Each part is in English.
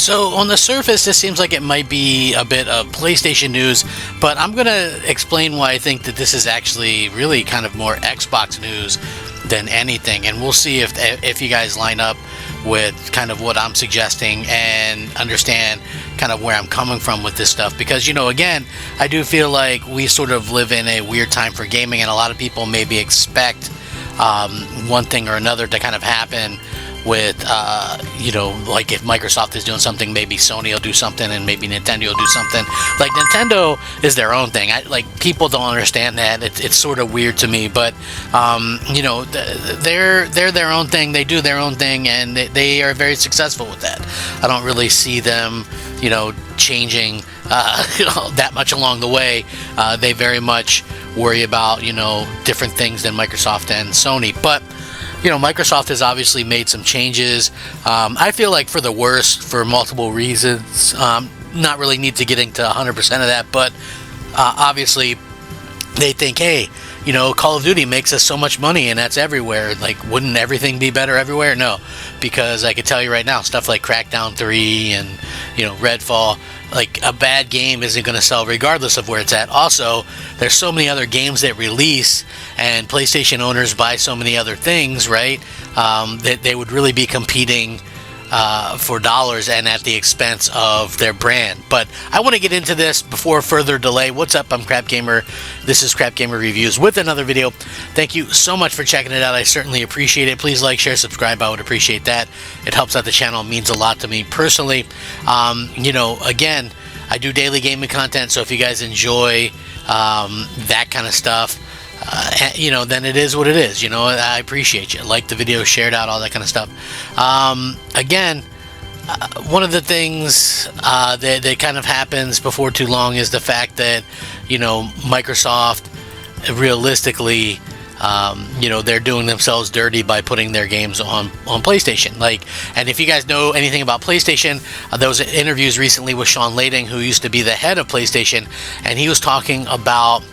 So on the surface, this seems like it might be a bit of PlayStation news, but I'm going to explain why I think that this is actually really kind of more Xbox news than anything, and we'll see if you guys line up with kind of what I'm suggesting and understand kind of where I'm coming from with this stuff. Because, again, I do feel like we sort of live in a weird time for gaming, and a lot of people maybe expect one thing or another to kind of happen with, like if Microsoft is doing something, maybe Sony will do something, and maybe Nintendo will do something. Like, Nintendo is their own thing. People don't understand that. It's sort of weird to me, but, they're their own thing. They do their own thing, and they are very successful with that. I don't really see them, changing that much along the way. They very much worry about, different things than Microsoft and Sony. But Microsoft has obviously made some changes. I feel like for the worst for multiple reasons. Not really need to get into 100% of that, but obviously they think, hey, Call of Duty makes us so much money and that's everywhere. Like, wouldn't everything be better everywhere? No, because I could tell you right now, stuff like Crackdown 3 and, Redfall, like a bad game isn't going to sell regardless of where it's at. Also, there's so many other games that release, and PlayStation owners buy so many other things, right? That they would really be competing for dollars and at the expense of their brand. But I want to get into this before further delay. What's up? I'm Crap Gamer. This is Crap Gamer Reviews with another video. Thank you so much for checking it out. I certainly appreciate it. Please like, share, subscribe. I would appreciate that. It helps out the channel. It means a lot to me personally. Again, I do daily gaming content, so if you guys enjoy that kind of stuff, then it is what it is. I appreciate you. Like the video, share it out, all that kind of stuff. Again, one of the things that kind of happens before too long is the fact that, Microsoft, realistically, they're doing themselves dirty by putting their games on PlayStation. And if you guys know anything about PlayStation, there was interviews recently with Shawn Leaden, who used to be the head of PlayStation, and he was talking about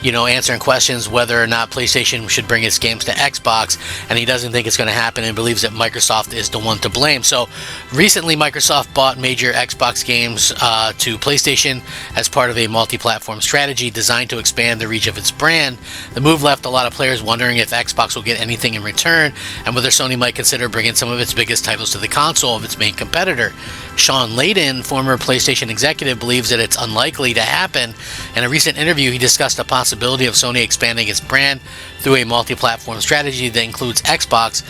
answering questions whether or not PlayStation should bring its games to Xbox, and he doesn't think it's going to happen and believes that Microsoft is the one to blame. So recently Microsoft bought major Xbox games to PlayStation as part of a multi-platform strategy designed to expand the reach of its brand. The move left a lot of players wondering if Xbox will get anything in return, and whether Sony might consider bringing some of its biggest titles to the console of its main competitor. Shawn Leaden, former PlayStation executive, believes that it's unlikely to happen. In a recent interview, he discussed the possibility of Sony expanding its brand through a multi-platform strategy that includes Xbox.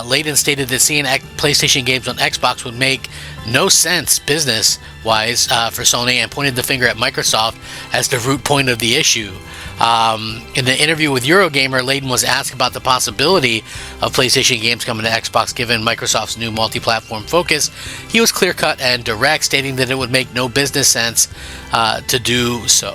Leaden stated that seeing PlayStation games on Xbox would make no sense business-wise for Sony, and pointed the finger at Microsoft as the root point of the issue. In the interview with Eurogamer, Leaden was asked about the possibility of PlayStation games coming to Xbox given Microsoft's new multi-platform focus. He was clear-cut and direct, stating that it would make no business sense to do so.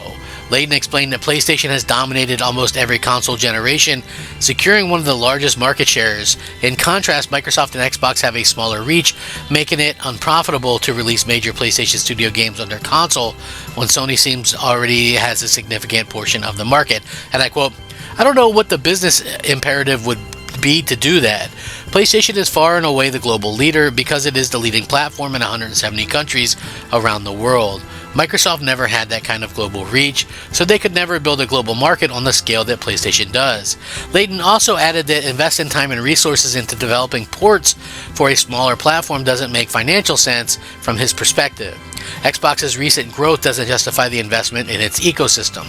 Leaden explained that PlayStation has dominated almost every console generation, securing one of the largest market shares. In contrast, Microsoft and Xbox have a smaller reach, making it unprofitable to release major PlayStation Studio games on their console, when Sony seems already has a significant portion of the market. And I quote, "I don't know what the business imperative would be to do that. PlayStation is far and away the global leader because it is the leading platform in 170 countries around the world. Microsoft never had that kind of global reach, so they could never build a global market on the scale that PlayStation does." Leaden also added that investing time and resources into developing ports for a smaller platform doesn't make financial sense from his perspective. Xbox's recent growth doesn't justify the investment in its ecosystem.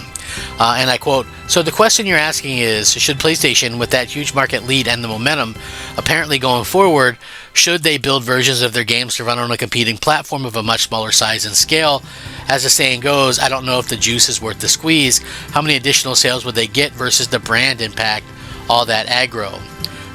And I quote, "So the question you're asking is, should PlayStation, with that huge market lead and the momentum apparently going forward, should they build versions of their games to run on a competing platform of a much smaller size and scale? As the saying goes, I don't know if the juice is worth the squeeze. How many additional sales would they get versus the brand impact? All that aggro."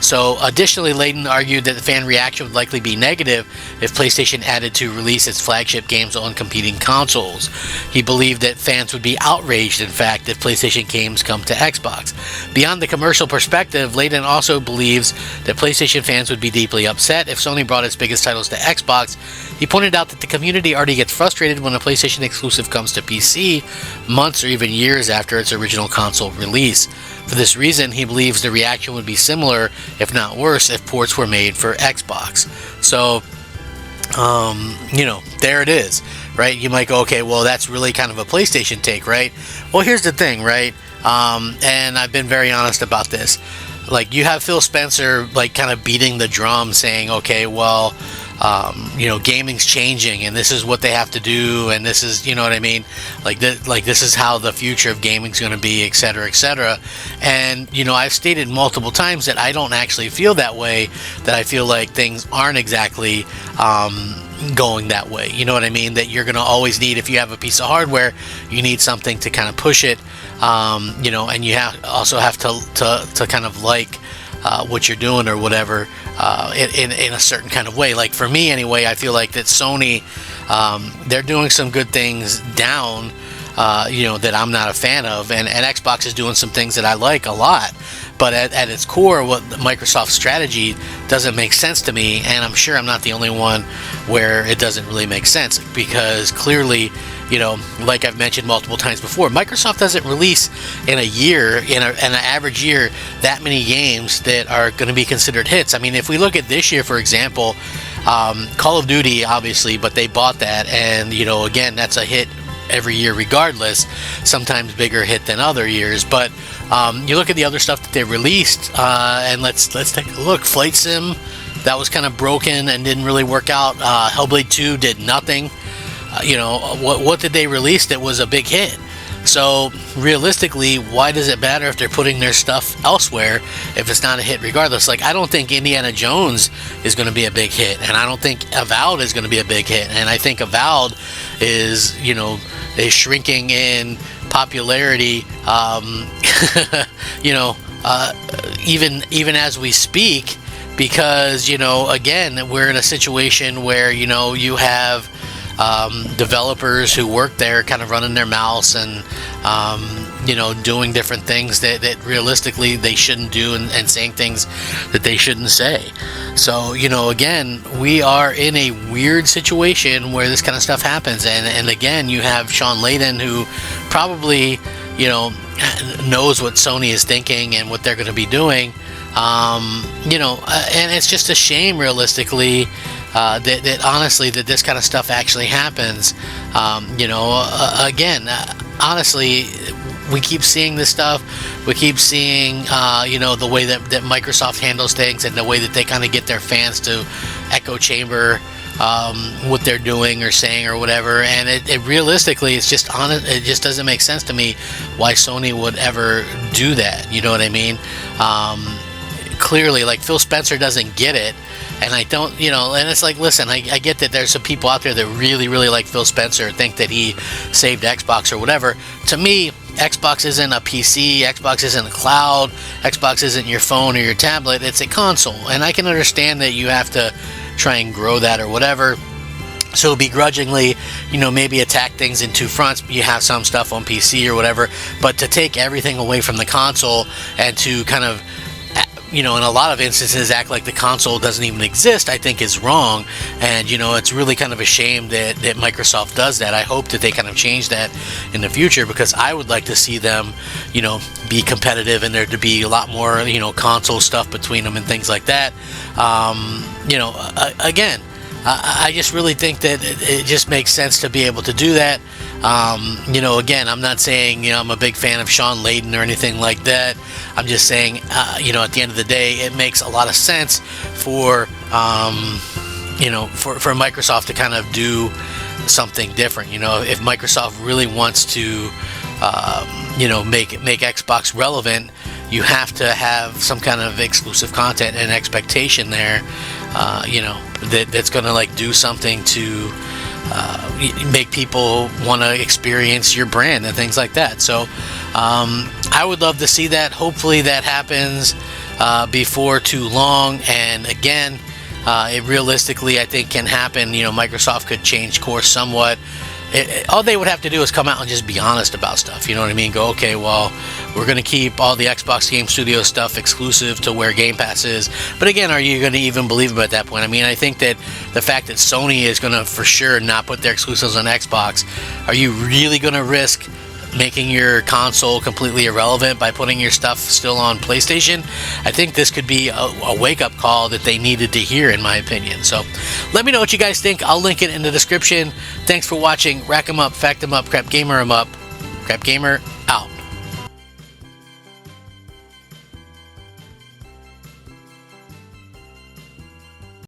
So, additionally, Leaden argued that the fan reaction would likely be negative if PlayStation added to release its flagship games on competing consoles. He believed that fans would be outraged, in fact, if PlayStation games come to Xbox. Beyond the commercial perspective, Leaden also believes that PlayStation fans would be deeply upset if Sony brought its biggest titles to Xbox. He pointed out that the community already gets frustrated when a PlayStation exclusive comes to PC months or even years after its original console release. For this reason, he believes the reaction would be similar, if not worse, if ports were made for Xbox. So, there it is, right? You might go, okay, well, that's really kind of a PlayStation take, right? Well, here's the thing, right? And I've been very honest about this. Like, you have Phil Spencer, like, kind of beating the drum, saying, okay, well, gaming's changing, and this is what they have to do, and this is, you know what I mean? Like this is how the future of gaming's going to be, et cetera, et cetera. And, I've stated multiple times that I don't actually feel that way, that I feel like things aren't exactly going that way. You know what I mean? That you're going to always need, if you have a piece of hardware, you need something to kind of push it, and you also have to kind of like what you're doing or whatever, in a certain kind of way. Like, for me anyway, I feel like that Sony, they're doing some good things down, that I'm not a fan of, and Xbox is doing some things that I like a lot. But at its core, what Microsoft's strategy doesn't make sense to me, and I'm sure I'm not the only one where it doesn't really make sense, because clearly, like I've mentioned multiple times before, Microsoft doesn't release in a year, in an average year, that many games that are going to be considered hits. I mean, if we look at this year, for example, Call of Duty, obviously, but they bought that, and, again, that's a hit every year regardless, sometimes bigger hit than other years. But you look at the other stuff that they released, and let's take a look. Flight Sim, that was kind of broken and didn't really work out. Hellblade 2 did nothing. What did they release that was a big hit? So realistically, why does it matter if they're putting their stuff elsewhere if it's not a hit regardless? Like, I don't think Indiana Jones is going to be a big hit, and I don't think Avowed is going to be a big hit, and I think Avowed is shrinking in popularity, even as we speak, because again, we're in a situation where you have developers who work there kind of running their mouths and doing different things that realistically they shouldn't do, and saying things that they shouldn't say. So again, we are in a weird situation where this kind of stuff happens, and again, you have Shawn Leaden, who probably knows what Sony is thinking and what they're going to be doing, and it's just a shame, realistically, that honestly, that this kind of stuff actually happens. Again, honestly, we keep seeing this stuff. We keep seeing, the way that Microsoft handles things, and the way that they kind of get their fans to echo chamber what they're doing or saying or whatever. And it realistically, it's just honest. It just doesn't make sense to me why Sony would ever do that. You know what I mean? Clearly, like, Phil Spencer doesn't get it. And I don't, and it's like, listen, I get that there's some people out there that really, really like Phil Spencer, think that he saved Xbox or whatever. To me, Xbox isn't a PC, Xbox isn't a cloud, Xbox isn't your phone or your tablet, it's a console. And I can understand that you have to try and grow that or whatever. So begrudgingly, maybe attack things in two fronts. You have some stuff on PC or whatever, but to take everything away from the console and to kind of, in a lot of instances, act like the console doesn't even exist, I think is wrong. And, it's really kind of a shame that Microsoft does that. I hope that they kind of change that in the future, because I would like to see them, be competitive, and there to be a lot more, console stuff between them and things like that. Again, I just really think that it just makes sense to be able to do that. Again, I'm not saying, I'm a big fan of Shawn Leaden or anything like that. I'm just saying, at the end of the day, it makes a lot of sense for Microsoft to kind of do something different. If Microsoft really wants to, make Xbox relevant, you have to have some kind of exclusive content and expectation there, that's going to do something to make people want to experience your brand and things like that. So I would love to see that. Hopefully that happens before too long. And again, it realistically, I think, can happen. Microsoft could change course somewhat. All they would have to do is come out and just be honest about stuff. You know what I mean? Go, okay, well, we're going to keep all the Xbox Game Studio stuff exclusive to where Game Pass is. But again, are you going to even believe them at that point? I mean, I think that the fact that Sony is going to for sure not put their exclusives on Xbox, are you really going to risk making your console completely irrelevant by putting your stuff still on PlayStation, I think this could be a wake-up call that they needed to hear, in my opinion. So let me know what you guys think. I'll link it in the description. Thanks for watching. Rack 'em up, fact 'em up, crap gamer 'em up. Crap gamer